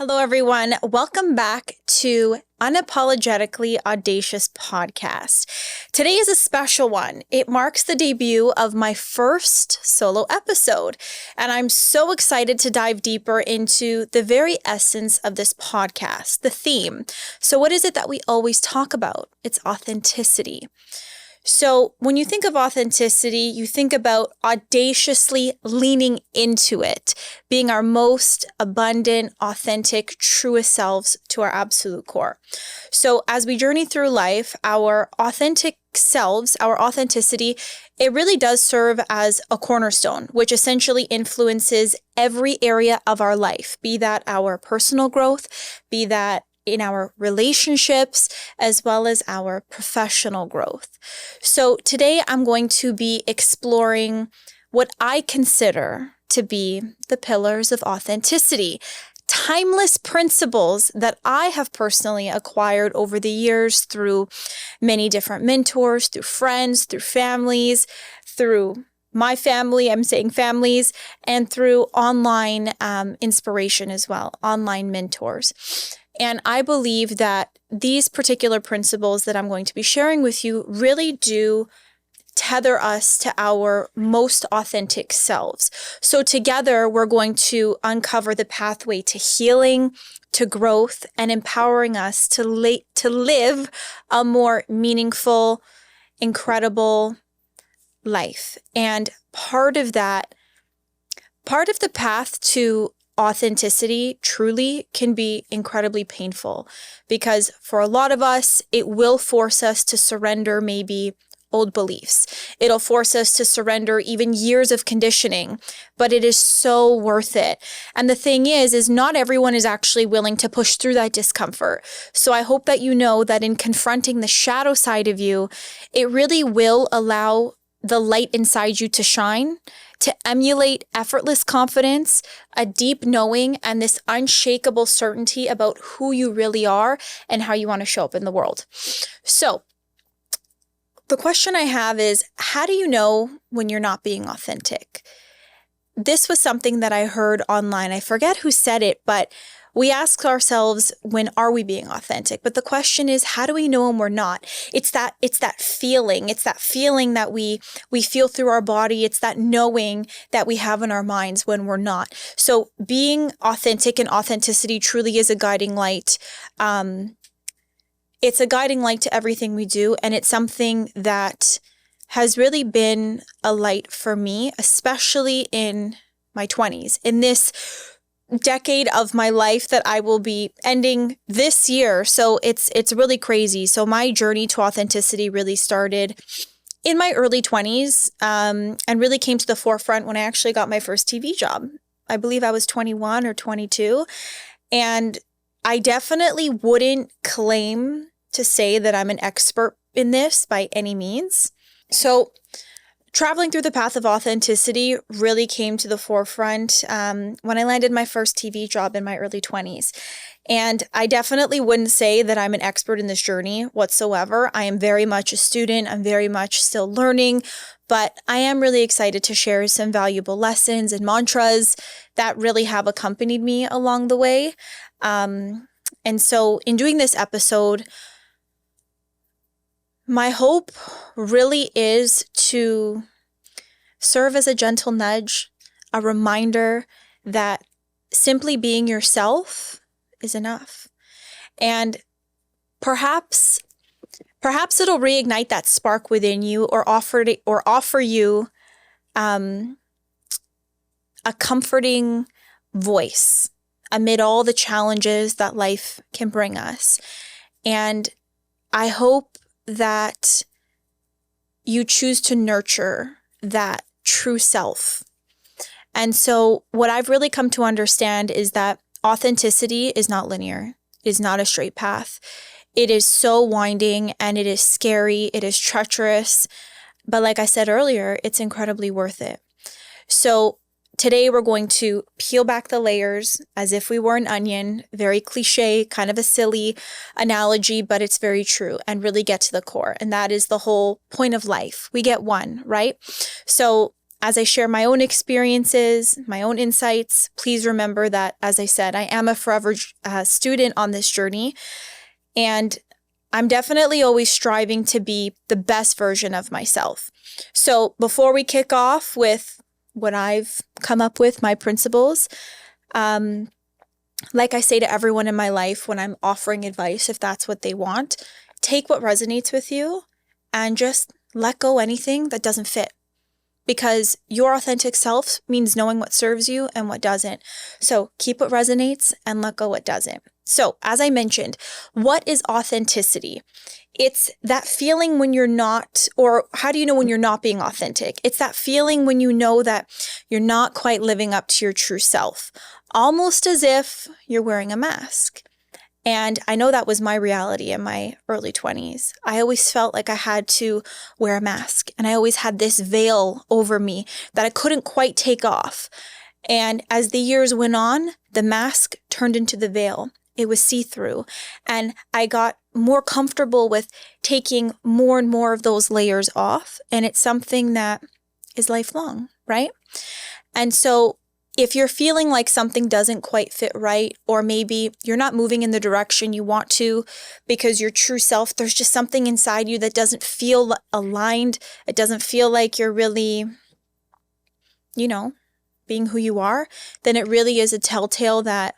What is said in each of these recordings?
Hello, everyone. Welcome back to Unapologetically Audacious podcast. Today is a special one. It marks the debut of my first solo episode, and I'm so excited to dive deeper into the very essence of this podcast, the theme. So what is it that we always talk about? It's authenticity. So when you think of authenticity, you think about audaciously leaning into it, being our most abundant, authentic, truest selves to our absolute core. So as we journey through life, our authentic selves, our authenticity, it really does serve as a cornerstone, which essentially influences every area of our life, be that our personal growth, be that in our relationships, as well as our professional growth. So today I'm going to be exploring what I consider to be the pillars of authenticity, timeless principles that I have personally acquired over the years through many different mentors, through friends, through families, through my family, I'm saying families, and through online inspiration as well, online mentors. And I believe that these particular principles that I'm going to be sharing with you really do tether us to our most authentic selves. So together, we're going to uncover the pathway to healing, to growth, and empowering us to live a more meaningful, incredible life. And part of the path to authenticity truly can be incredibly painful, because for a lot of us, it will force us to surrender maybe old beliefs. It'll force us to surrender even years of conditioning, but it is so worth it. And the thing is not everyone is actually willing to push through that discomfort. So I hope that you know that in confronting the shadow side of you, it really will allow the light inside you to shine, to emulate effortless confidence, a deep knowing, and this unshakable certainty about who you really are and how you want to show up in the world. So the question I have is, how do you know when you're not being authentic? This was something that I heard online. I forget who said it, but we ask ourselves, when are we being authentic? But the question is, how do we know when we're not? It's that feeling. It's that feeling that we feel through our body. It's that knowing that we have in our minds when we're not. So being authentic and authenticity truly is a guiding light. It's a guiding light to everything we do. And it's something that has really been a light for me, especially in my 20s, in this decade of my life that I will be ending this year. So it's really crazy. So my journey to authenticity really started in my early 20s and really came to the forefront when I actually got my first TV job. I believe I was 21 or 22. And I definitely wouldn't claim to say that I'm an expert in this by any means. So traveling through the path of authenticity really came to the forefront when I landed my first TV job in my early 20s. And I definitely wouldn't say that I'm an expert in this journey whatsoever. I am very much a student. I'm very much still learning, but I am really excited to share some valuable lessons and mantras that really have accompanied me along the way. And so in doing this episode, my hope really is to serve as a gentle nudge, a reminder that simply being yourself is enough. And perhaps it'll reignite that spark within you, or offer you a comforting voice amid all the challenges that life can bring us. And I hope that you choose to nurture that true self. And so what I've really come to understand is that authenticity is not linear. It is not a straight path. It is so winding, and it is scary. It is treacherous. But like I said earlier, it's incredibly worth it. So today we're going to peel back the layers as if we were an onion. Very cliche, kind of a silly analogy, but it's very true, and really get to the core. And that is the whole point of life. We get one, right? So as I share my own experiences, my own insights, please remember that, as I said, I am a forever student on this journey. And I'm definitely always striving to be the best version of myself. So before we kick off with what I've come up with, my principles, like I say to everyone in my life when I'm offering advice, if that's what they want, take what resonates with you and just let go anything that doesn't fit. Because your authentic self means knowing what serves you and what doesn't. So keep what resonates and let go what doesn't. So as I mentioned, what is authenticity? It's that feeling when you're not, or how do you know when you're not being authentic? It's that feeling when you know that you're not quite living up to your true self, almost as if you're wearing a mask. And I know that was my reality in my early 20s. I always felt like I had to wear a mask, and I always had this veil over me that I couldn't quite take off. And as the years went on, the mask turned into the veil. It was see-through, and I got more comfortable with taking more and more of those layers off. And it's something that is lifelong, right? And so if you're feeling like something doesn't quite fit right, or maybe you're not moving in the direction you want to because your true self, there's just something inside you that doesn't feel aligned. It doesn't feel like you're really, being who you are, then it really is a telltale that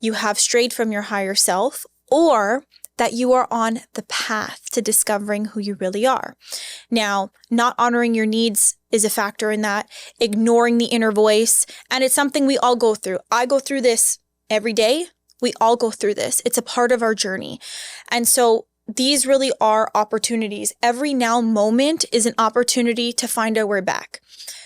you have strayed from your higher self, or that you are on the path to discovering who you really are. Now, not honoring your needs is a factor in that, ignoring the inner voice, and it's something we all go through. I go through this every day. We all go through this. It's a part of our journey. And so these really are opportunities. Every now moment is an opportunity to find our way back.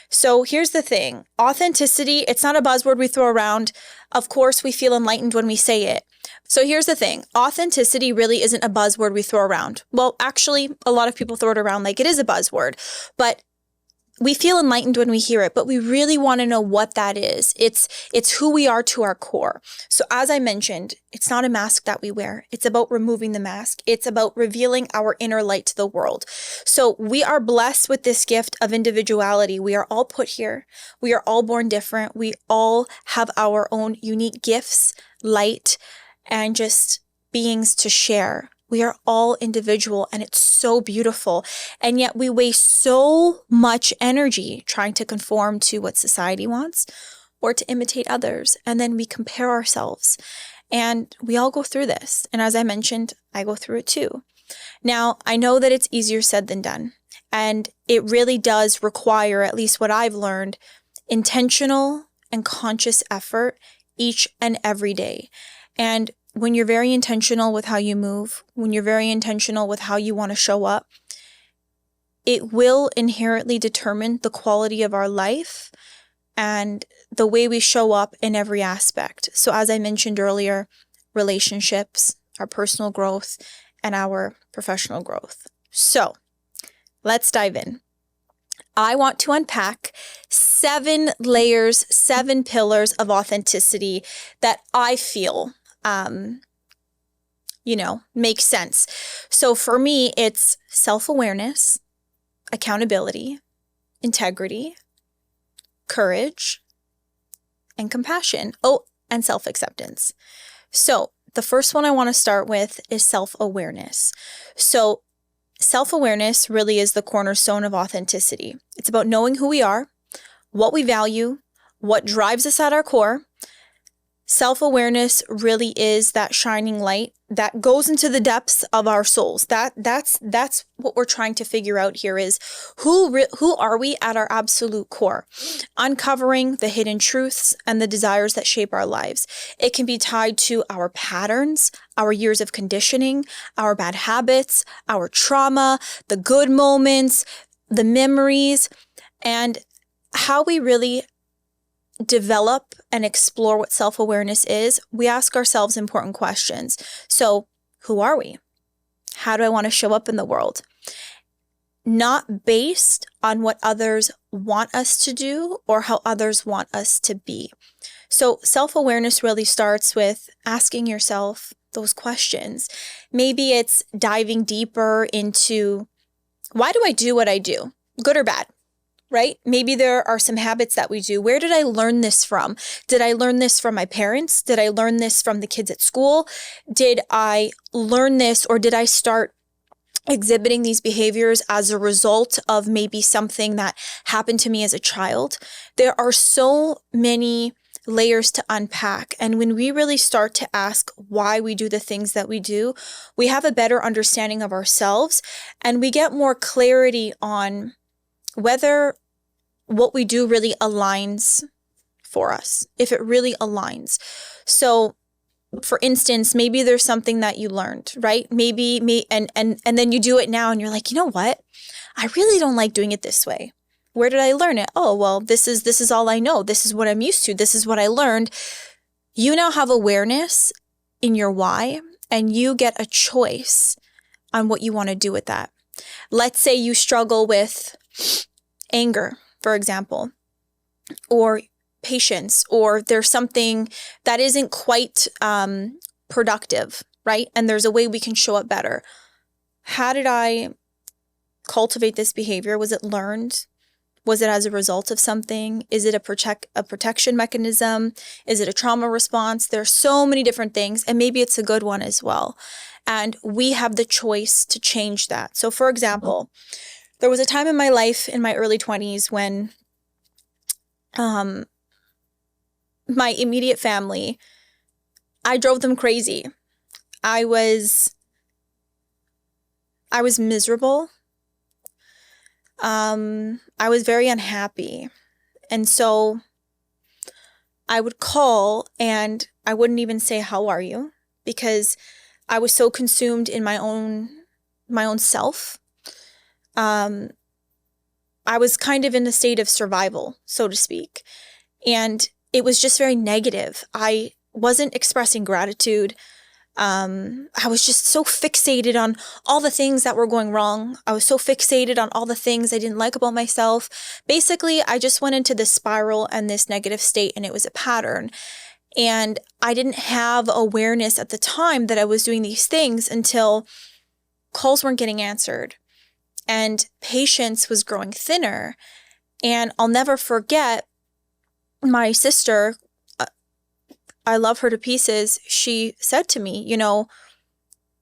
So here's the thing. Authenticity, it's not a buzzword we throw around. Of course, we feel enlightened when we say it. So here's the thing. Authenticity really isn't a buzzword we throw around. Well, actually, a lot of people throw it around like it is a buzzword, but we feel enlightened when we hear it, but we really want to know what that is. It's who we are to our core. So as I mentioned, it's not a mask that we wear. It's about removing the mask. It's about revealing our inner light to the world. So we are blessed with this gift of individuality. We are all put here. We are all born different. We all have our own unique gifts, light, and just beings to share. We are all individual, and it's so beautiful. And yet we waste so much energy trying to conform to what society wants or to imitate others. And then we compare ourselves. And we all go through this. And as I mentioned, I go through it too. Now, I know that it's easier said than done. And it really does require, at least what I've learned, intentional and conscious effort each and every day. And when you're very intentional with how you move, when you're very intentional with how you want to show up, it will inherently determine the quality of our life and the way we show up in every aspect. So as I mentioned earlier, relationships, our personal growth, and our professional growth. So let's dive in. I want to unpack 7 layers, 7 pillars of authenticity that I feel makes sense. So for me, it's self-awareness, accountability, integrity, courage, and compassion. Oh, and self-acceptance. So the first one I want to start with is self-awareness. So self-awareness really is the cornerstone of authenticity. It's about knowing who we are, what we value, what drives us at our core. Self-awareness really is that shining light that goes into the depths of our souls. That's what we're trying to figure out here is who are we at our absolute core? Uncovering the hidden truths and the desires that shape our lives. It can be tied to our patterns, our years of conditioning, our bad habits, our trauma, the good moments, the memories, and how we really develop and explore what self-awareness is. We ask ourselves important questions. So, who are we? How do I want to show up in the world? Not based on what others want us to do or how others want us to be. So, self-awareness really starts with asking yourself those questions. Maybe it's diving deeper into, why do I do what I do? Good or bad? right? Maybe there are some habits that we do. Where did I learn this from? Did I learn this from my parents? Did I learn this from the kids at school? Did I learn this, or did I start exhibiting these behaviors as a result of maybe something that happened to me as a child? There are so many layers to unpack. And when we really start to ask why we do the things that we do, we have a better understanding of ourselves, and we get more clarity on whether what we do really aligns for us, if it really aligns. So for instance, maybe there's something that you learned, right? And then you do it now and you're like, you know what? I really don't like doing it this way. Where did I learn it? Oh, well, this is all I know. This is what I'm used to. This is what I learned. You now have awareness in your why, and you get a choice on what you want to do with that. Let's say you struggle with anger, for example, or patience, or there's something that isn't quite productive, right? And there's a way we can show up better. How did I cultivate this behavior? Was it learned? Was it as a result of something? Is it a protection mechanism? Is it a trauma response? There are so many different things, and maybe it's a good one as well. And we have the choice to change that. So for example, there was a time in my life in my early 20s when my immediate family, I drove them crazy. I was miserable. I was very unhappy. And so I would call and I wouldn't even say, "How are you?" because I was so consumed in my own self. I was kind of in a state of survival, so to speak. And it was just very negative. I wasn't expressing gratitude. I was just so fixated on all the things that were going wrong. I was so fixated on all the things I didn't like about myself. Basically, I just went into this spiral and this negative state, and it was a pattern. And I didn't have awareness at the time that I was doing these things until calls weren't getting answered and patience was growing thinner. And I'll never forget my sister, I love her to pieces. She said to me, you know,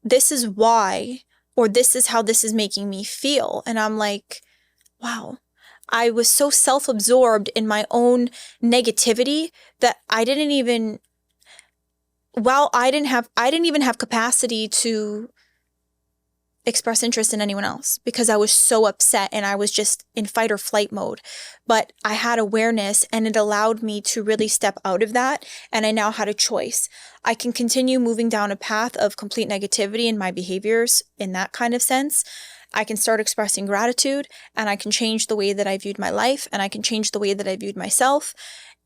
this is why, or this is how this is making me feel. And I'm like, wow. I was so self-absorbed in my own negativity that I didn't even have capacity to express interest in anyone else because I was so upset and I was just in fight or flight mode. But I had awareness, and it allowed me to really step out of that. And I now had a choice. I can continue moving down a path of complete negativity in my behaviors in that kind of sense. I can start expressing gratitude, and I can change the way that I viewed my life, and I can change the way that I viewed myself,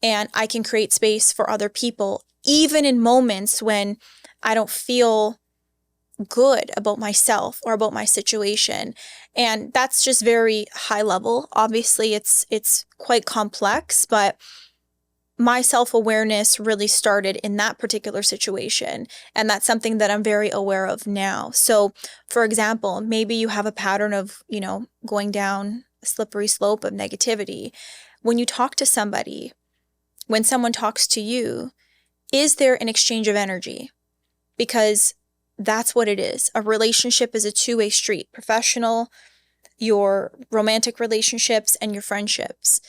and I can create space for other people, even in moments when I don't feel good about myself or about my situation. And that's just very high level. Obviously, it's quite complex, but my self-awareness really started in that particular situation. And that's something that I'm very aware of now. So, for example, maybe you have a pattern of, going down a slippery slope of negativity. When you talk to somebody, when someone talks to you, is there an exchange of energy? Because that's what it is. A relationship is a two-way street. Professional, your romantic relationships, and your friendships.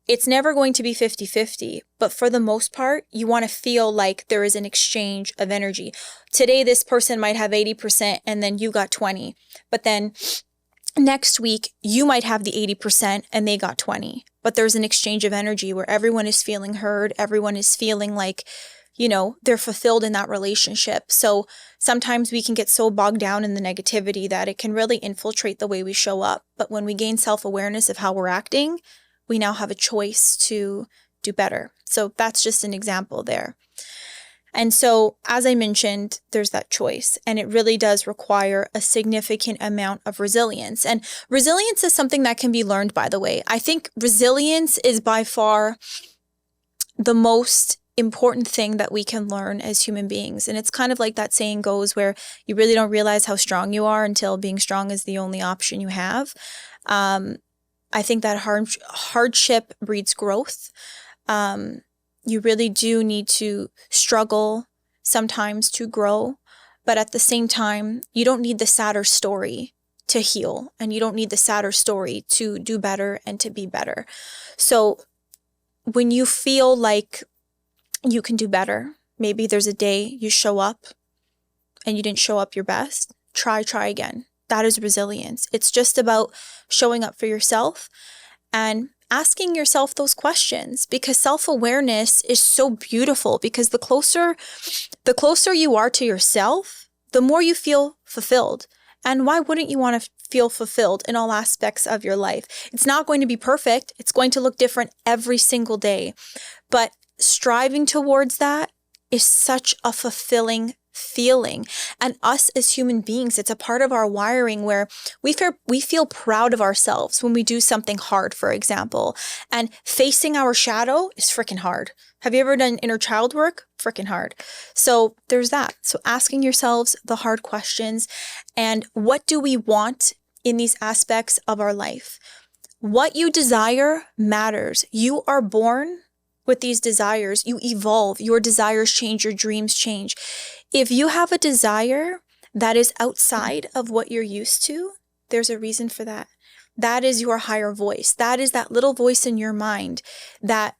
It's never going to be 50-50, but for the most part, you want to feel like there is an exchange of energy. Today, this person might have 80% and then you got 20, but then next week, you might have the 80% and they got 20, but there's an exchange of energy where everyone is feeling heard, everyone is feeling like, they're fulfilled in that relationship. So sometimes we can get so bogged down in the negativity that it can really infiltrate the way we show up. But when we gain self-awareness of how we're acting, we now have a choice to do better. So that's just an example there. And so, as I mentioned, there's that choice, and it really does require a significant amount of resilience. And resilience is something that can be learned, by the way. I think resilience is by far the most important thing that we can learn as human beings. And it's kind of like that saying goes, where you really don't realize how strong you are until being strong is the only option you have. I think that hardship breeds growth. You really do need to struggle sometimes to grow, but at the same time, you don't need the sadder story to heal, and you don't need the sadder story to do better and to be better. So when you feel like you can do better, maybe there's a day you show up and you didn't show up your best, try again. That is resilience. It's just about showing up for yourself and asking yourself those questions, because self-awareness is so beautiful, because the closer you are to yourself, the more you feel fulfilled. And why wouldn't you want to feel fulfilled in all aspects of your life? It's not going to be perfect. It's going to look different every single day. But striving towards that is such a fulfilling feeling. And us as human beings, it's a part of our wiring where we feel proud of ourselves when we do something hard, for example. And facing our shadow is freaking hard. Have you ever done inner child work? Freaking hard. So there's that. So asking yourselves the hard questions, and what do we want in these aspects of our life? What you desire matters. You are born with these desires. You evolve. Your desires change. Your dreams change. If you have a desire that is outside of what you're used to, there's a reason for that. That is your higher voice. That is that little voice in your mind that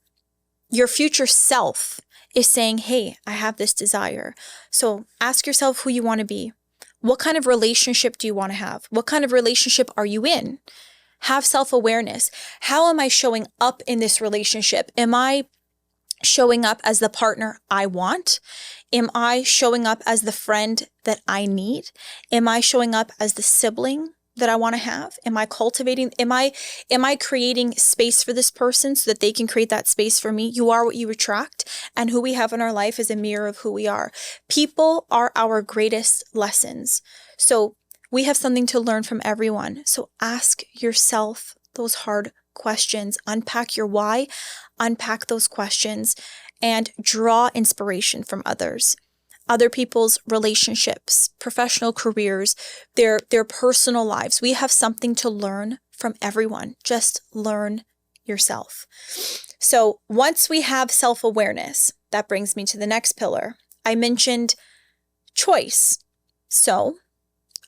your future self is saying, hey, I have this desire. So ask yourself who you want to be. What kind of relationship do you want to have? What kind of relationship are you in? Have self-awareness. How am I showing up in this relationship? Am I showing up as the partner I want? Am I showing up as the friend that I need? Am I showing up as the sibling that I want to have? Am I creating space for this person so that they can create that space for me? You are what you attract, and who we have in our life is a mirror of who we are. People are our greatest lessons. So we have something to learn from everyone. So ask yourself those hard questions, unpack your why, unpack those questions, and draw inspiration from others. Other people's relationships, professional careers, their personal lives. We have something to learn from everyone. Just learn yourself. So once we have self-awareness, that brings me to the next pillar. I mentioned choice. So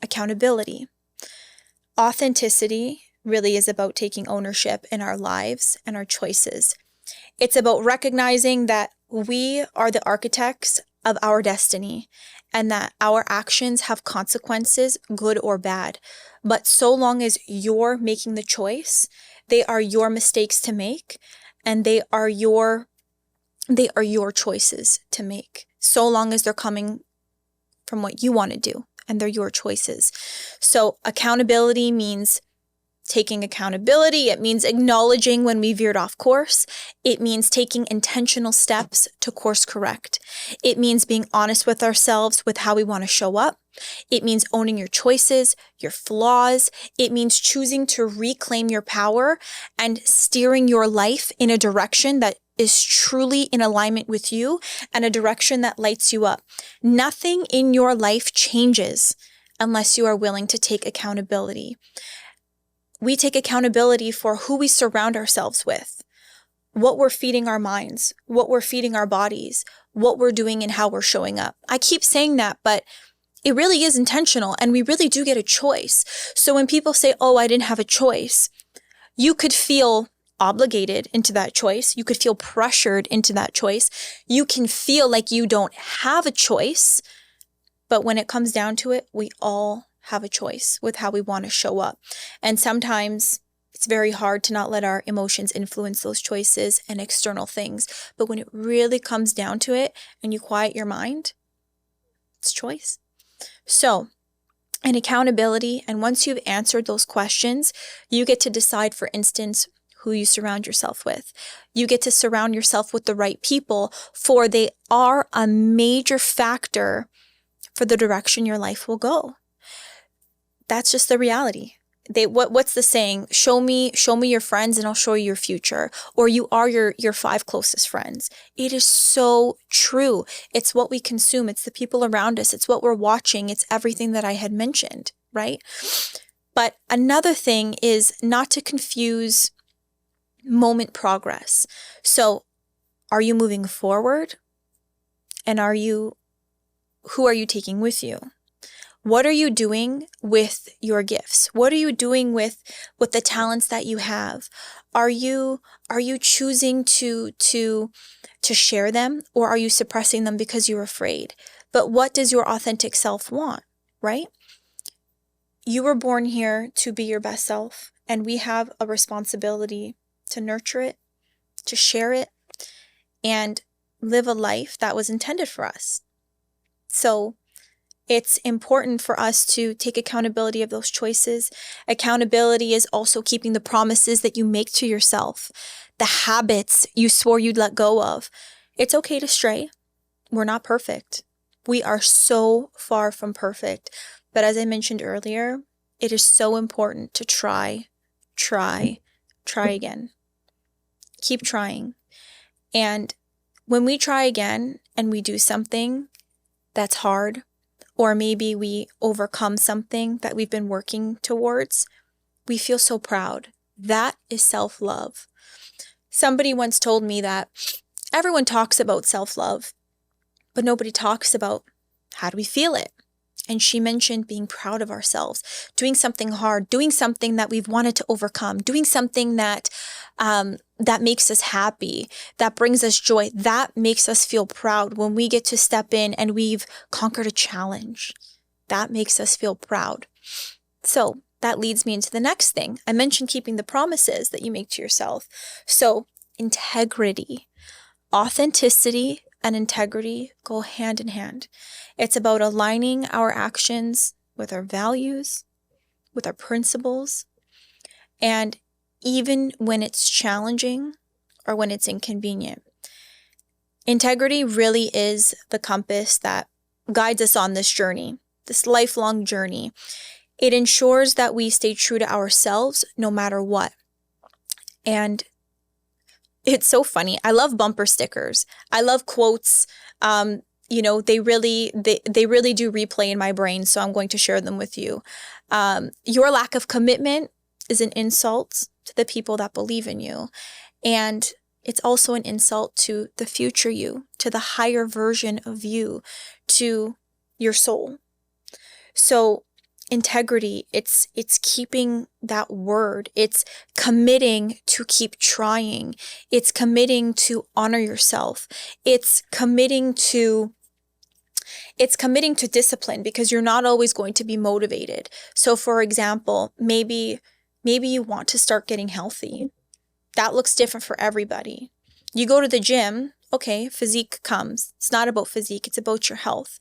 accountability. Authenticity really is about taking ownership in our lives and our choices. It's about recognizing that we are the architects of our destiny and that our actions have consequences, good or bad. But so long as you're making the choice, they are your mistakes to make, and they are your choices to make, so long as they're coming from what you want to do and they're your choices. So accountability means taking accountability. It means acknowledging when we veered off course. It means taking intentional steps to course correct. It means being honest with ourselves with how we want to show up. It means owning your choices, your flaws. It means choosing to reclaim your power and steering your life in a direction that is truly in alignment with you and a direction that lights you up. Nothing in your life changes unless you are willing to take accountability. We take accountability for who we surround ourselves with, what we're feeding our minds, what we're feeding our bodies, what we're doing and how we're showing up. I keep saying that, but it really is intentional, and we really do get a choice. So when people say, oh, I didn't have a choice, you could feel obligated into that choice. You could feel pressured into that choice. You can feel like you don't have a choice. But when it comes down to it, we all have a choice with how we want to show up. And sometimes it's very hard to not let our emotions influence those choices and external things. But when it really comes down to it and you quiet your mind, it's choice. So, in accountability, and once you've answered those questions, you get to decide, for instance, who you surround yourself with. You get to surround yourself with the right people, for they are a major factor for the direction your life will go. That's just the reality. What's the saying? Show me your friends and I'll show you your future. Or you are your 5 closest friends. It is so true. It's what we consume. It's the people around us. It's what we're watching. It's everything that I had mentioned, right? But another thing is not to confuse moment progress. So are you moving forward? And who are you taking with you? What are you doing with your gifts? What are you doing with the talents that you have? Are you choosing to share them, or are you suppressing them because you're afraid? But what does your authentic self want, right? You were born here to be your best self, and we have a responsibility to nurture it, to share it, and live a life that was intended for us. So it's important for us to take accountability of those choices. Accountability is also keeping the promises that you make to yourself, the habits you swore you'd let go of. It's okay to stray. We're not perfect. We are so far from perfect. But as I mentioned earlier, it is so important to try again. Keep trying. And when we try again and we do something that's hard, or maybe we overcome something that we've been working towards, we feel so proud. That is self-love. Somebody once told me that everyone talks about self-love, but nobody talks about how do we feel it. And she mentioned being proud of ourselves, doing something hard, doing something that we've wanted to overcome, doing something that makes us happy, that brings us joy, that makes us feel proud when we get to step in and we've conquered a challenge. That makes us feel proud. So that leads me into the next thing. I mentioned keeping the promises that you make to yourself. So integrity, authenticity, and integrity go hand in hand. It's about aligning our actions with our values, with our principles, and even when it's challenging or when it's inconvenient. Integrity really is the compass that guides us on this journey, this lifelong journey. It ensures that we stay true to ourselves no matter what. And it's so funny. I love bumper stickers. I love quotes. They really do replay in my brain, so I'm going to share them with you. Your lack of commitment is an insult to the people that believe in you. And it's also an insult to the future you, to the higher version of you, to your soul. So integrity, it's keeping that word. It's committing to keep trying. It's committing to honor yourself. It's committing to discipline, because you're not always going to be motivated. So for example, maybe you want to start getting healthy. That looks different for everybody. You go to the gym, okay, physique comes. It's not about physique, it's about your health.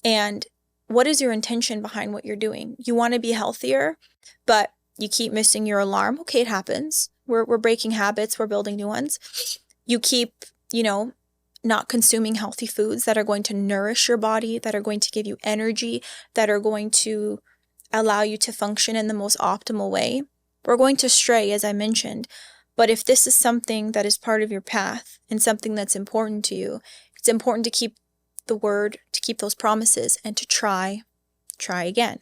And what is your intention behind what you're doing? You want to be healthier, but you keep missing your alarm. Okay, it happens. We're breaking habits, we're building new ones. You keep, not consuming healthy foods that are going to nourish your body, that are going to give you energy, that are going to allow you to function in the most optimal way. We're going to stray, as I mentioned. But if this is something that is part of your path and something that's important to you, it's important to keep the word, to keep those promises, and to try again.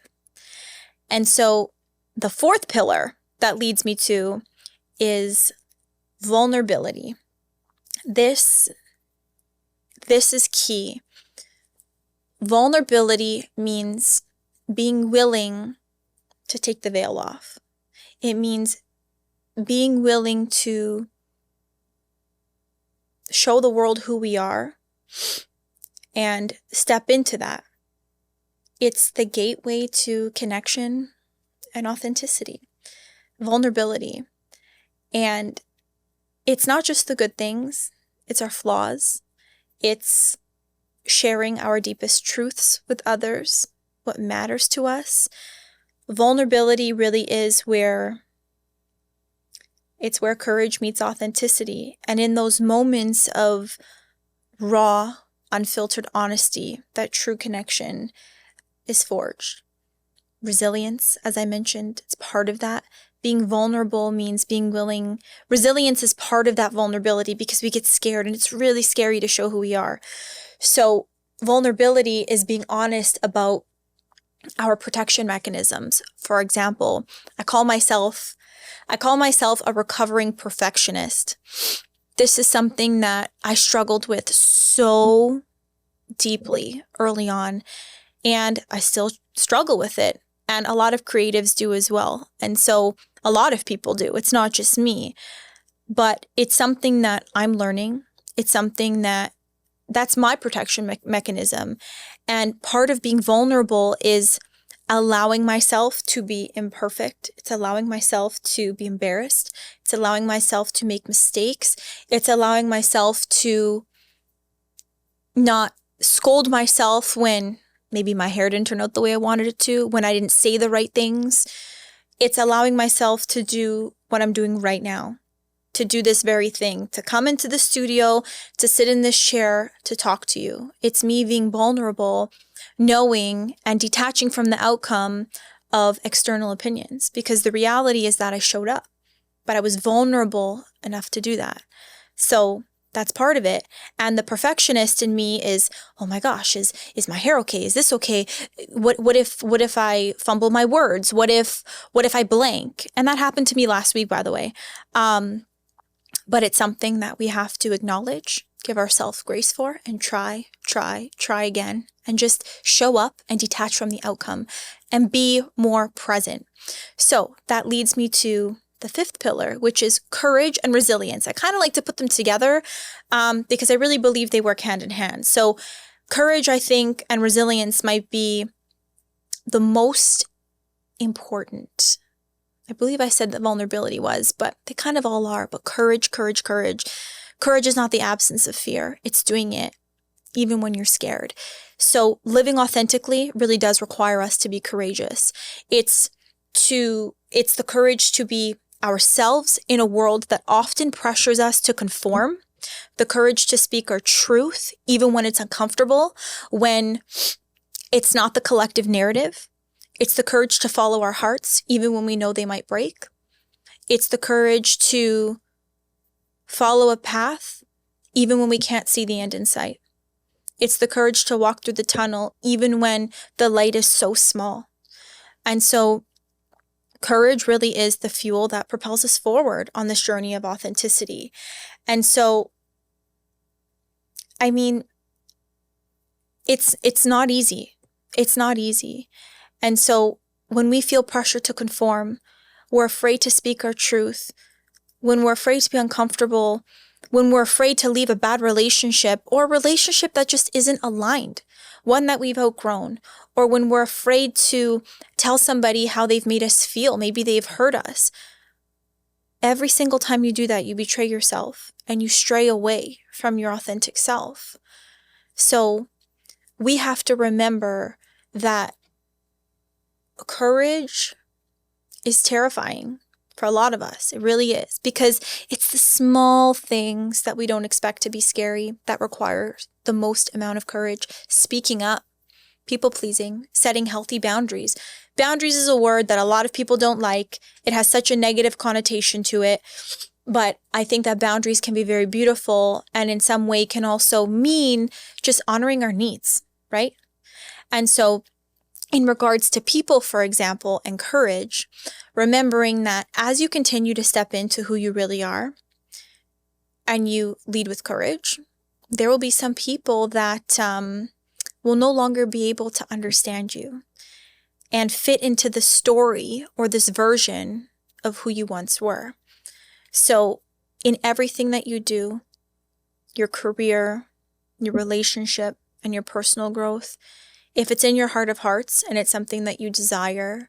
And so the fourth pillar that leads me to is vulnerability. This is key. Vulnerability means being willing to take the veil off. It means being willing to show the world who we are and step into that. It's the gateway to connection and authenticity, vulnerability. And it's not just the good things, it's our flaws. It's sharing our deepest truths with others, what matters to us. Vulnerability really is where courage meets authenticity. And in those moments of raw, unfiltered honesty, that true connection is forged. Resilience, as I mentioned, it's part of that. Being vulnerable means being willing. Resilience is part of that vulnerability, because we get scared and it's really scary to show who we are. So vulnerability is being honest about our protection mechanisms. For example, I call myself a recovering perfectionist. This is something that I struggled with so deeply early on, and I still struggle with it. And a lot of creatives do as well. And so a lot of people do. It's not just me, but it's something that I'm learning. It's something that's my protection mechanism. And part of being vulnerable is allowing myself to be imperfect. It's allowing myself to be embarrassed. It's allowing myself to make mistakes. It's allowing myself to not scold myself when maybe my hair didn't turn out the way I wanted it to, when I didn't say the right things. It's allowing myself to do what I'm doing right now, to do this very thing, to come into the studio, to sit in this chair, to talk to you. It's me being vulnerable, knowing and detaching from the outcome of external opinions, because the reality is that I showed up, but I was vulnerable enough to do that. So that's part of it. And the perfectionist in me is, oh my gosh, is my hair okay? Is this okay? What if I fumble my words? What if I blank? And that happened to me last week, by the way. But it's something that we have to acknowledge, give ourselves grace for, and try again, and just show up and detach from the outcome and be more present. So that leads me to the fifth pillar, which is courage and resilience. I kind of like to put them together because I really believe they work hand in hand. So courage, I think, and resilience might be the most important. I believe I said that vulnerability was, but they kind of all are. But courage. Courage is not the absence of fear. It's doing it even when you're scared. So living authentically really does require us to be courageous. It's the courage to be ourselves in a world that often pressures us to conform, the courage to speak our truth, even when it's uncomfortable, when it's not the collective narrative. It's the courage to follow our hearts, even when we know they might break. It's the courage to follow a path, even when we can't see the end in sight. It's the courage to walk through the tunnel, even when the light is so small. And so courage really is the fuel that propels us forward on this journey of authenticity. And so, I mean, it's not easy. It's not easy. And so when we feel pressure to conform, we're afraid to speak our truth, when we're afraid to be uncomfortable, when we're afraid to leave a bad relationship or a relationship that just isn't aligned, one that we've outgrown, or when we're afraid to tell somebody how they've made us feel, maybe they've hurt us. Every single time you do that, you betray yourself and you stray away from your authentic self. So we have to remember that courage is terrifying for a lot of us. It really is, because it's the small things that we don't expect to be scary that require the most amount of courage. Speaking up, people pleasing, setting healthy boundaries. Boundaries is a word that a lot of people don't like. It has such a negative connotation to it. But I think that boundaries can be very beautiful, and in some way can also mean just honoring our needs, right? And so in regards to people, for example, and courage, remembering that as you continue to step into who you really are and you lead with courage, there will be some people that will no longer be able to understand you and fit into the story or this version of who you once were. So in everything that you do, your career, your relationship, and your personal growth, if it's in your heart of hearts and it's something that you desire,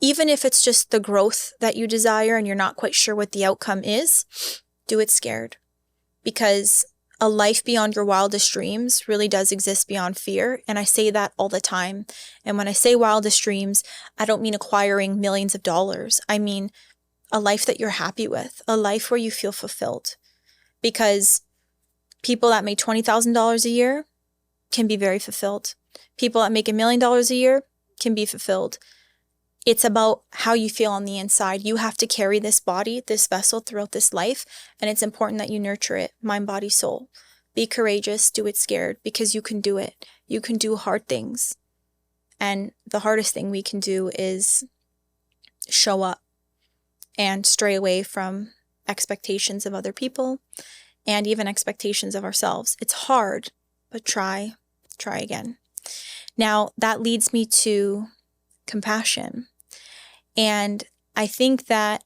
even if it's just the growth that you desire and you're not quite sure what the outcome is, do it scared. Because a life beyond your wildest dreams really does exist beyond fear. And I say that all the time. And when I say wildest dreams, I don't mean acquiring millions of dollars. I mean a life that you're happy with, a life where you feel fulfilled. Because people that make $20,000 a year can be very fulfilled. People that make $1 million a year can be fulfilled. It's about how you feel on the inside. You have to carry this body, this vessel throughout this life, and it's important that you nurture it, mind, body, soul. Be courageous, do it scared, because you can do it. You can do hard things. And the hardest thing we can do is show up and stray away from expectations of other people and even expectations of ourselves. It's hard, but try again. Now, that leads me to compassion. And I think that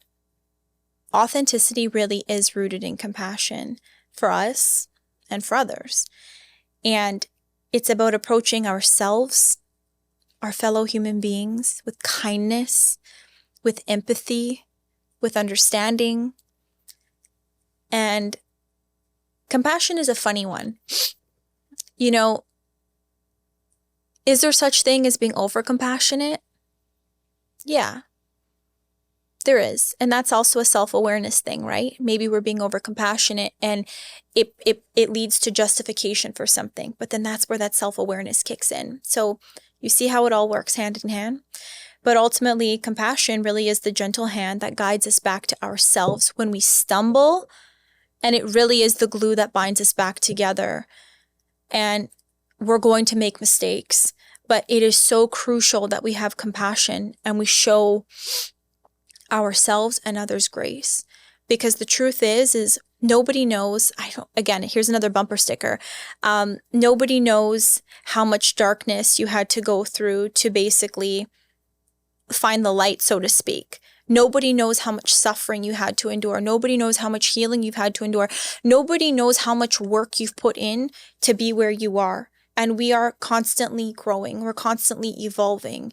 authenticity really is rooted in compassion for us and for others. And it's about approaching ourselves, our fellow human beings, with kindness, with empathy, with understanding. And compassion is a funny one. You know, is there such thing as being over-compassionate? Yeah, there is. And that's also a self-awareness thing, right? Maybe we're being over-compassionate and it leads to justification for something. But then that's where that self-awareness kicks in. So you see how it all works hand in hand? But ultimately, compassion really is the gentle hand that guides us back to ourselves when we stumble. And it really is the glue that binds us back together. And we're going to make mistakes. But it is so crucial that we have compassion and we show ourselves and others grace. Because the truth is nobody knows, again, here's another bumper sticker. Nobody knows how much darkness you had to go through to basically find the light, so to speak. Nobody knows how much suffering you had to endure. Nobody knows how much healing you've had to endure. Nobody knows how much work you've put in to be where you are. And we are constantly growing. We're constantly evolving.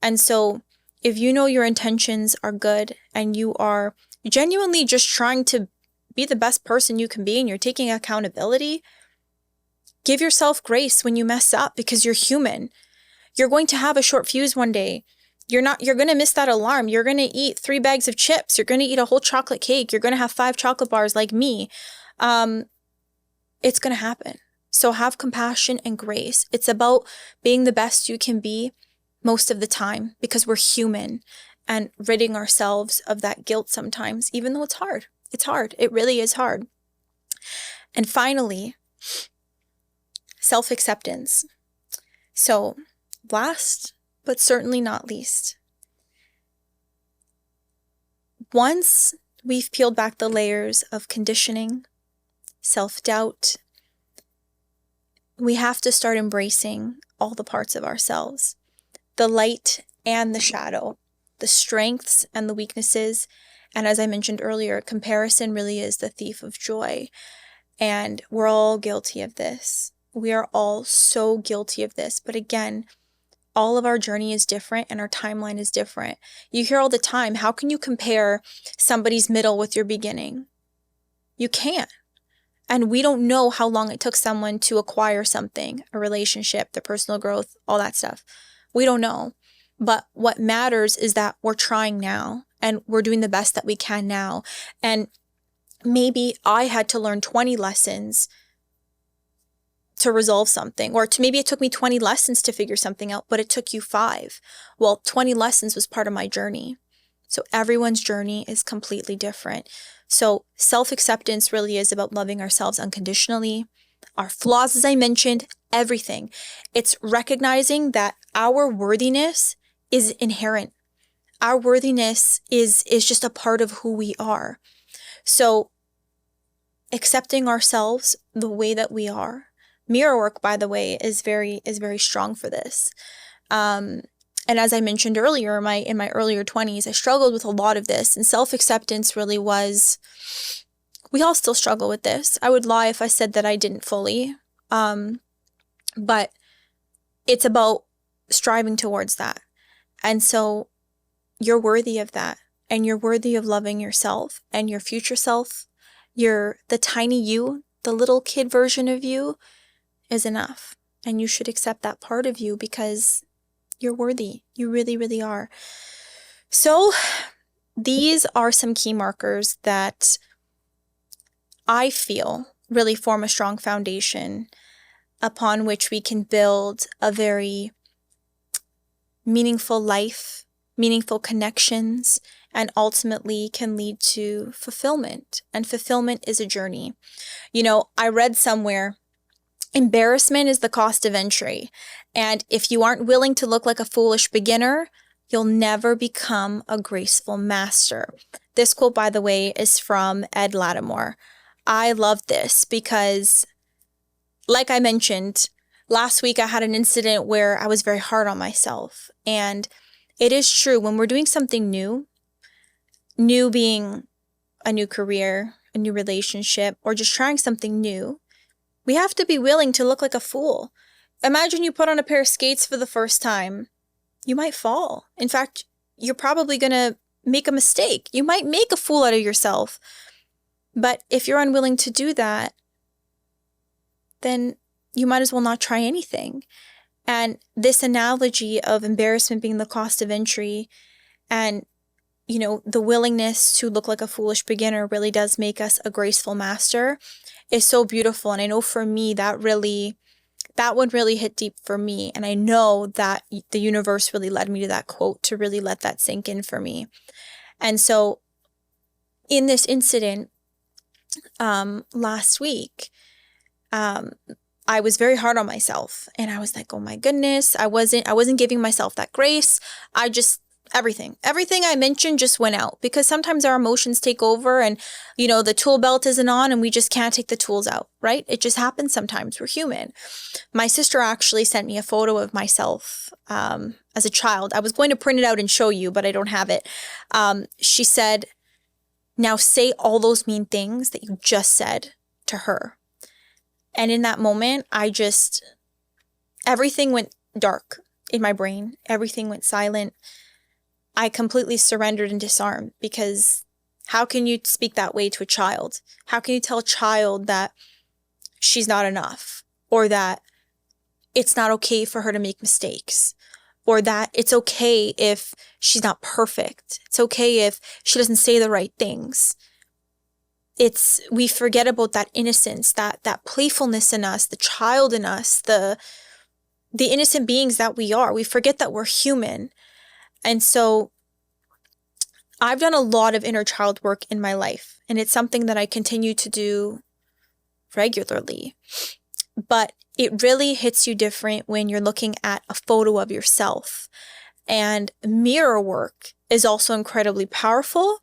And so if you know your intentions are good and you are genuinely just trying to be the best person you can be and you're taking accountability, give yourself grace when you mess up because you're human. You're going to have a short fuse one day. You're going to miss that alarm. You're going to eat 3 bags of chips. You're going to eat a whole chocolate cake. You're going to have 5 chocolate bars like me. It's going to happen. So have compassion and grace. It's about being the best you can be most of the time because we're human and ridding ourselves of that guilt sometimes, even though it's hard. It's hard. It really is hard. And finally, self-acceptance. So last, but certainly not least, once we've peeled back the layers of conditioning, self-doubt, we have to start embracing all the parts of ourselves, the light and the shadow, the strengths and the weaknesses. And as I mentioned earlier, comparison really is the thief of joy. And we're all guilty of this. We are all so guilty of this. But again, all of our journey is different and our timeline is different. You hear all the time, how can you compare somebody's middle with your beginning? You can't. And we don't know how long it took someone to acquire something, a relationship, their personal growth, all that stuff. We don't know. But what matters is that we're trying now and we're doing the best that we can now. And maybe I had to learn 20 lessons to resolve something, or maybe it took me 20 lessons to figure something out, but it took you 5. Well, 20 lessons was part of my journey. So everyone's journey is completely different. So self-acceptance really is about loving ourselves unconditionally. Our flaws, as I mentioned, everything. It's recognizing that our worthiness is inherent. Our worthiness is just a part of who we are. So accepting ourselves the way that we are. Mirror work, by the way, is very strong for this. And as I mentioned earlier, in my earlier 20s, I struggled with a lot of this. And self-acceptance really was, we all still struggle with this. I would lie if I said that I didn't fully. But it's about striving towards that. And so you're worthy of that. And you're worthy of loving yourself and your future self. The tiny you, the little kid version of you is enough. And you should accept that part of you because you're worthy. You really, really are. So these are some key markers that I feel really form a strong foundation upon which we can build a very meaningful life, meaningful connections, and ultimately can lead to fulfillment. And fulfillment is a journey. You know, I read somewhere, embarrassment is the cost of entry. And if you aren't willing to look like a foolish beginner, you'll never become a graceful master. This quote, by the way, is from Ed Lattimore. I love this because, like I mentioned, last week I had an incident where I was very hard on myself. And it is true, when we're doing something new being a new career, a new relationship, or just trying something new, we have to be willing to look like a fool. Imagine you put on a pair of skates for the first time. You might fall. In fact, you're probably going to make a mistake. You might make a fool out of yourself. But if you're unwilling to do that, then you might as well not try anything. And this analogy of embarrassment being the cost of entry and, the willingness to look like a foolish beginner really does make us a graceful master is so beautiful. And I know for me, that one really hit deep for me. And I know that the universe really led me to that quote to really let that sink in for me. And so in this incident last week, I was very hard on myself, and I was like, oh my goodness, I wasn't giving myself that grace. Everything I mentioned just went out, because sometimes our emotions take over and, the tool belt isn't on and we just can't take the tools out, right? It just happens sometimes. We're human. My sister actually sent me a photo of myself as a child. I was going to print it out and show you, but I don't have it. She said, now say all those mean things that you just said to her. And in that moment, everything went dark in my brain. Everything went silent. I completely surrendered and disarmed, because how can you speak that way to a child? How can you tell a child that she's not enough, or that it's not okay for her to make mistakes, or that it's okay if she's not perfect? It's okay if she doesn't say the right things. We forget about that innocence, that playfulness in us, the child in us, the innocent beings that we are. We forget that we're human. And so I've done a lot of inner child work in my life, and it's something that I continue to do regularly. But it really hits you different when you're looking at a photo of yourself. And mirror work is also incredibly powerful,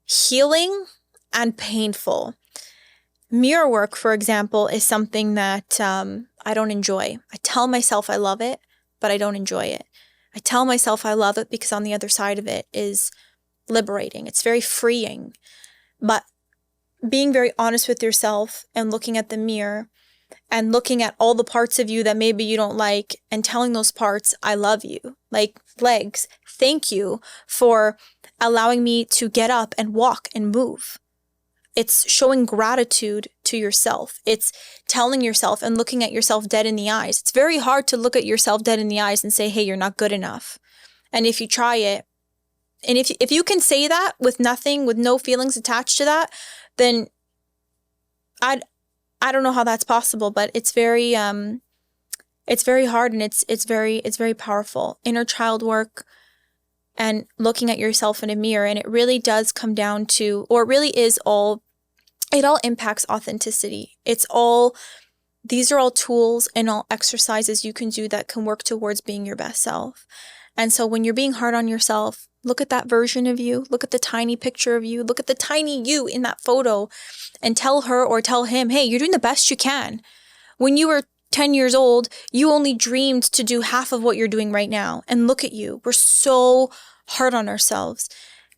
healing, and painful. Mirror work, for example, is something that I don't enjoy. I tell myself I love it, but I don't enjoy it. I tell myself I love it because on the other side of it is liberating. It's very freeing. But being very honest with yourself and looking at the mirror and looking at all the parts of you that maybe you don't like and telling those parts, I love you. Like legs, thank you for allowing me to get up and walk and move. It's showing gratitude to yourself. It's telling yourself and looking at yourself dead in the eyes. It's very hard to look at yourself dead in the eyes and say, hey, you're not good enough. And if you try it, and if you can say that with nothing, with no feelings attached to that, then I don't know how that's possible, but it's very hard, and it's very powerful. Inner child work and looking at yourself in a mirror. And it really does come down to, or it really is it all impacts authenticity. These are all tools and all exercises you can do that can work towards being your best self. And so when you're being hard on yourself, look at that version of you, look at the tiny picture of you, look at the tiny you in that photo, and tell her or tell him, hey, you're doing the best you can. When you were 10 years old, you only dreamed to do half of what you're doing right now. And look at you. We're so hard on ourselves.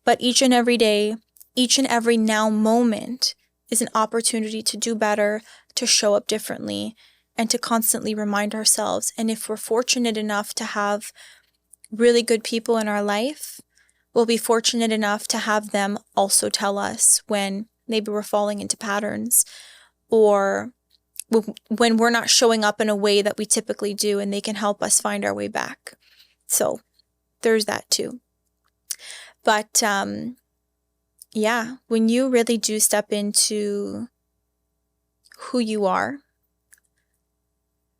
But each and every day, each and every now moment is an opportunity to do better, to show up differently, and to constantly remind ourselves. And if we're fortunate enough to have really good people in our life, we'll be fortunate enough to have them also tell us when maybe we're falling into patterns, or when we're not showing up in a way that we typically do, and they can help us find our way back. So there's that too. But when you really do step into who you are,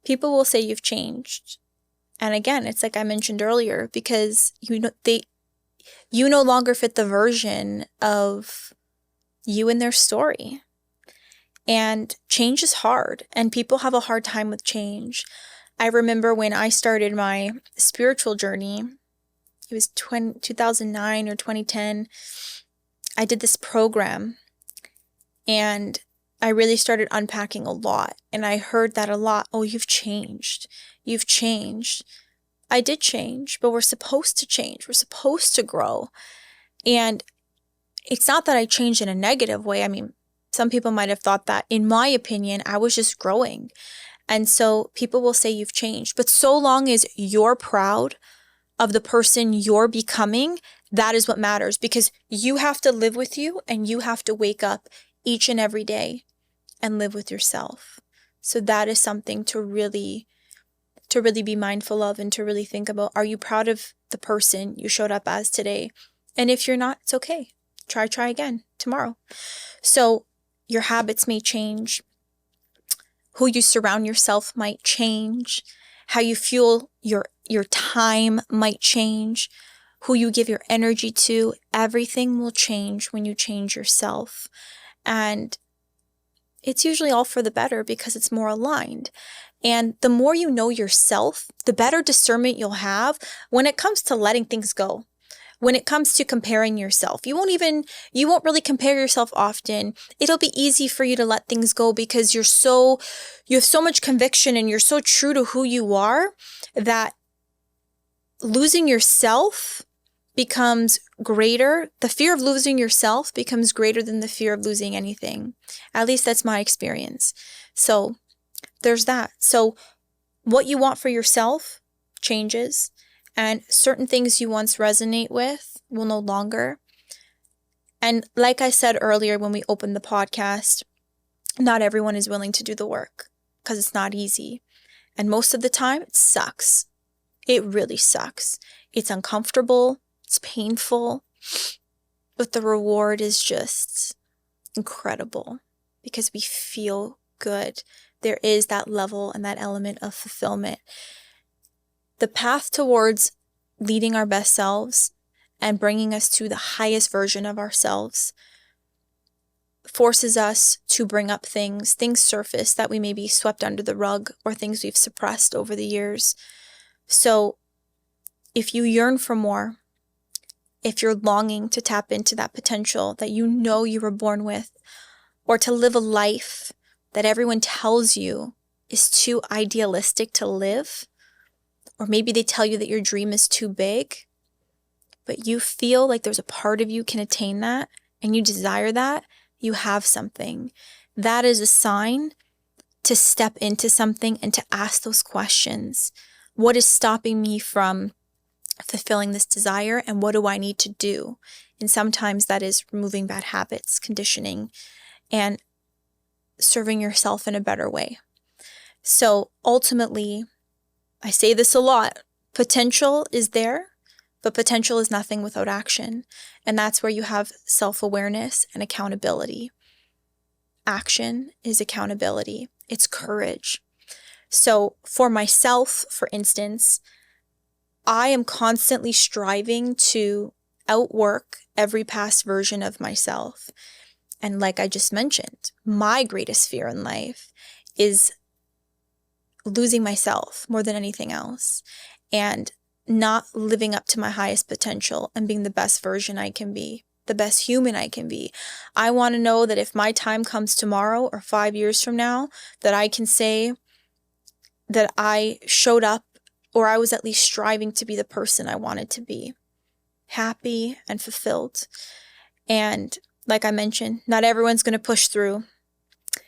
people will say you've changed. And again, it's like I mentioned earlier, because you no longer fit the version of you in their story. And change is hard, and people have a hard time with change. I remember when I started my spiritual journey, it was 2009 or 2010, I did this program and I really started unpacking a lot. And I heard that a lot. Oh, you've changed. You've changed. I did change, but we're supposed to change. We're supposed to grow. And it's not that I changed in a negative way. I mean, some people might have thought that. In my opinion, I was just growing. And so people will say you've changed. But so long as you're proud of the person you're becoming, that is what matters, because you have to live with you and you have to wake up each and every day and live with yourself. So that is something to really be mindful of and to really think about. Are you proud of the person you showed up as today? And if you're not, it's okay. Try again tomorrow. So your habits may change. Who you surround yourself might change. How you fuel your time might change. Who you give your energy to, everything will change when you change yourself. And it's usually all for the better because it's more aligned. And the more you know yourself, the better discernment you'll have when it comes to letting things go. When it comes to comparing yourself, you won't really compare yourself often. It'll be easy for you to let things go because you have so much conviction and you're so true to who you are that losing yourself becomes greater. The fear of losing yourself becomes greater than the fear of losing anything. At least that's my experience. So there's that. So what you want for yourself changes. And certain things you once resonate with will no longer. And like I said earlier when we opened the podcast, not everyone is willing to do the work because it's not easy. And most of the time, it sucks. It really sucks. It's uncomfortable. It's painful. But the reward is just incredible because we feel good. There is that level and that element of fulfillment. The path towards leading our best selves and bringing us to the highest version of ourselves forces us to bring up things surface that we maybe swept under the rug or things we've suppressed over the years. So if you yearn for more, if you're longing to tap into that potential that you know you were born with, or to live a life that everyone tells you is too idealistic to live, or maybe they tell you that your dream is too big, but you feel like there's a part of you can attain that and you desire that, you have something. That is a sign to step into something and to ask those questions. What is stopping me from fulfilling this desire, and what do I need to do? And sometimes that is removing bad habits, conditioning, and serving yourself in a better way. So ultimately, I say this a lot, potential is there, but potential is nothing without action. And that's where you have self-awareness and accountability. Action is accountability. It's courage. So for myself, for instance, I am constantly striving to outwork every past version of myself. And like I just mentioned, my greatest fear in life is losing myself more than anything else and not living up to my highest potential and being the best version I can be, the best human I can be. I want to know that if my time comes tomorrow or 5 years from now, that I can say that I showed up or I was at least striving to be the person I wanted to be, happy and fulfilled. And like I mentioned, not everyone's going to push through.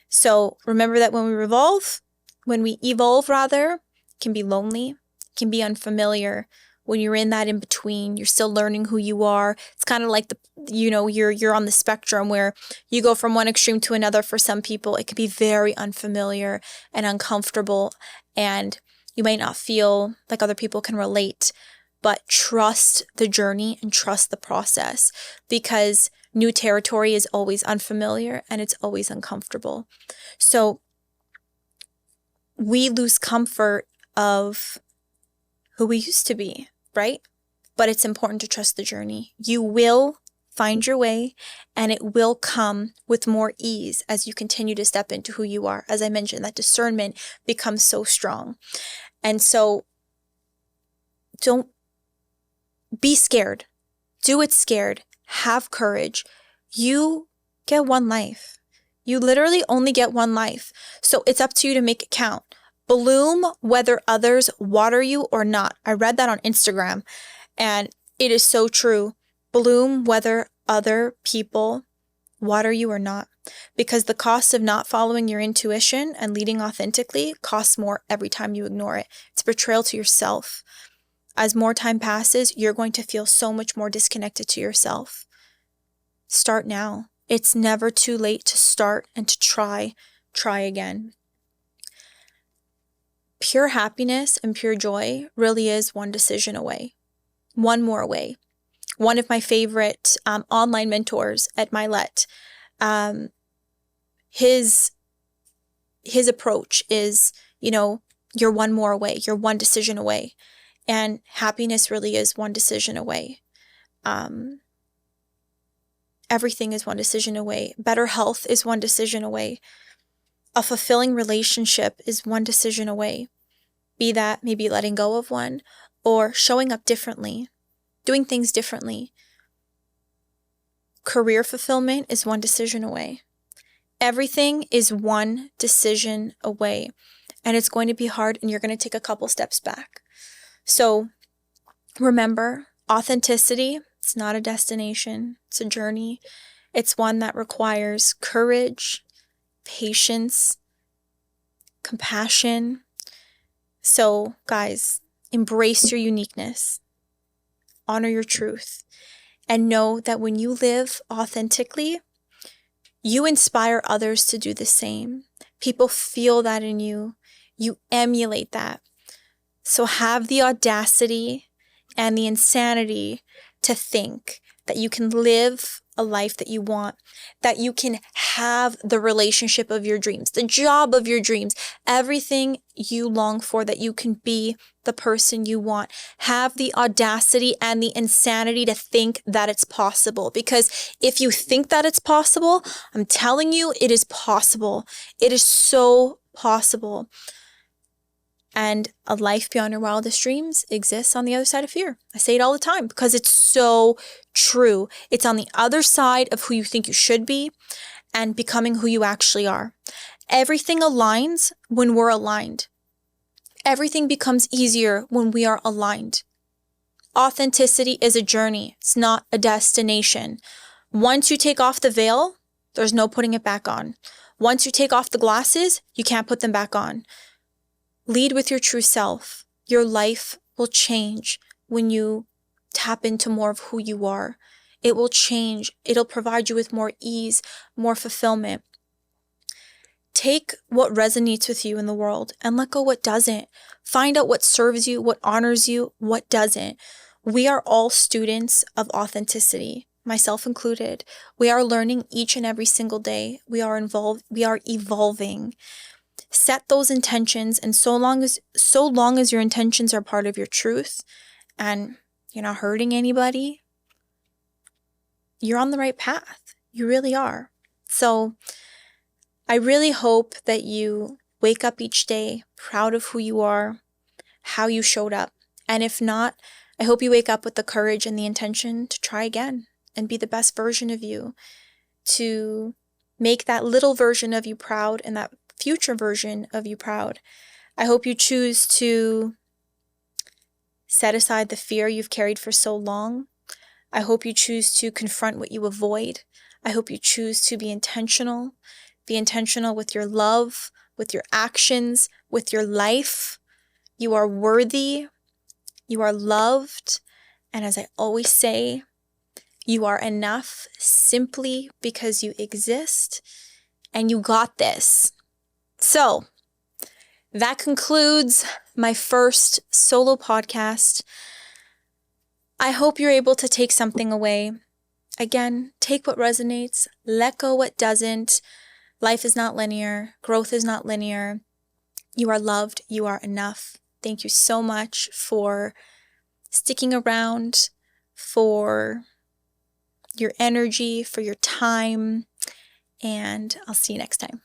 So remember that when we evolve, it can be lonely, it can be unfamiliar. When you're in that in between, you're still learning who you are. It's kind of like you're on the spectrum where you go from one extreme to another. For some people, it can be very unfamiliar and uncomfortable, and you might not feel like other people can relate, but trust the journey and trust the process, because new territory is always unfamiliar and it's always uncomfortable. So we lose comfort of who we used to be, right? But it's important to trust the journey. You will find your way, and it will come with more ease as you continue to step into who you are. As I mentioned, that discernment becomes so strong. And so don't be scared. Do it scared. Have courage. You get one life. You literally only get one life. So it's up to you to make it count. Bloom whether others water you or not. I read that on Instagram and it is so true. Bloom whether other people water you or not. Because the cost of not following your intuition and leading authentically costs more every time you ignore it. It's betrayal to yourself. As more time passes, you're going to feel so much more disconnected to yourself. Start now. It's never too late to start and to try again. Pure happiness and pure joy really is one decision away. One more away. One of my favorite online mentors at Milet, his approach is, you're one more away. You're one decision away. And happiness really is one decision away. Everything is one decision away. Better health is one decision away. A fulfilling relationship is one decision away. Be that maybe letting go of one or showing up differently, doing things differently. Career fulfillment is one decision away. Everything is one decision away. And it's going to be hard and you're going to take a couple steps back. So remember, authenticity, it's not a destination, it's a journey. It's one that requires courage, patience, compassion. So guys, embrace your uniqueness, honor your truth, and know that when you live authentically, you inspire others to do the same. People feel that in you. You emulate that. So have the audacity and the insanity to think that you can live a life that you want, that you can have the relationship of your dreams, the job of your dreams, everything you long for, that you can be the person you want. Have the audacity and the insanity to think that it's possible. Because if you think that it's possible, I'm telling you, it is possible. It is so possible. And a life beyond your wildest dreams exists on the other side of fear. I say it all the time because it's so true. It's on the other side of who you think you should be and becoming who you actually are. Everything aligns when we're aligned. Everything becomes easier when we are aligned. Authenticity is a journey. It's not a destination. Once you take off the veil, there's no putting it back on. Once you take off the glasses, you can't put them back on. Lead with your true self. Your life will change when you tap into more of who you are. It will change. It'll provide you with more ease, more fulfillment. Take what resonates with you in the world and let go what doesn't. Find out what serves you, what honors you, what doesn't. We are all students of authenticity, myself included. We are learning each and every single day. We are evolving. Set those intentions, and so long as your intentions are part of your truth and you're not hurting anybody, you're on the right path. You really are. So I really hope that you wake up each day proud of who you are, how you showed up. And if not, I hope you wake up with the courage and the intention to try again and be the best version of you, to make that little version of you proud and that future version of you proud. I hope you choose to set aside the fear you've carried for so long. I hope you choose to confront what you avoid. I hope you choose to be intentional. Be intentional with your love, with your actions, with your life. You are worthy. You are loved. And as I always say, you are enough simply because you exist and you got this. So that concludes my first solo podcast. I hope you're able to take something away. Again, take what resonates, let go what doesn't. Life is not linear. Growth is not linear. You are loved. You are enough. Thank you so much for sticking around, for your energy, for your time, and I'll see you next time.